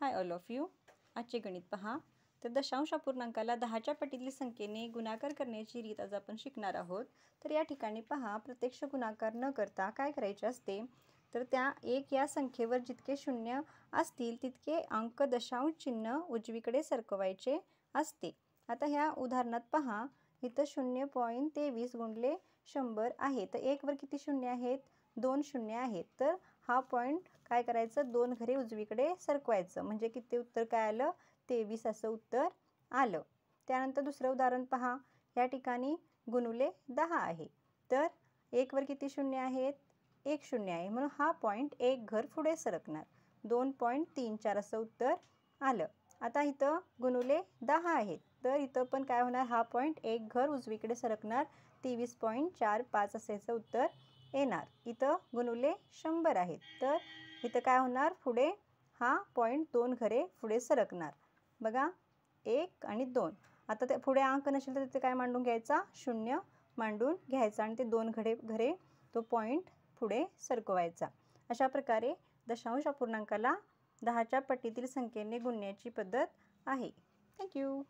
Hi all of you. आजचे गणित पहा. तर दशांश अपूर्णांकाला 10च्या पटीतील संख्येने गुणाकार करण्याची रीत आज आपण शिकणार आहोत. तर या ठिकाणी पहा, प्रत्यक्ष गुणाकार न करता काय करायचे असते, तर त्या 1 या संख्येवर जितके शून्य असतील तितके अंक दशांश चिन्ह उजवीकडे सरकवायचे असते. आता ह्या उदाहरणात पहा, इथं 0.23 गुणिले 100 आहे. तर 1 वर किती शून्य आहेत? 2 शून्य आहेत. तर हा पॉईंट काय करायचं, 2 घरे उजवीकडे सरकवायचं, म्हणजे किती उत्तर काय आलं? 23 असं उत्तर आलं. त्यानंतर दुसरं उदाहरण पहा. या ठिकाणी गुणुले 10 आहे. तर 1 वर किती शून्य आहेत? 1 शून्य आहे, म्हणून हा पॉईंट 1 घर पुढे सरकणार. 2.34 असं उत्तर आलं. आता इथं गुणुले 10 आहेत. तर इथं पण काय होणार? हा पॉईंट 1 घर उजवीकडे सरकणार. 23.45 असायचं उत्तर येणार. इथं गुणुले 100 आहेत. तर इथं काय होणार? पुढे हा पॉईंट 2 घरे पुढे सरकणार. बघा, 1 आणि 2. आता ते पुढे अंक नसेल तर तिथे काय मांडून घ्यायचा? 0 मांडून घ्यायचा आणि ते 2 घरे तो पॉईंट पुढे सरकवायचा. अशा प्रकारे दशांश अपूर्णांकाला 10च्या पटीतील संख्येने गुणण्याची पद्धत आहे. थँक्यू.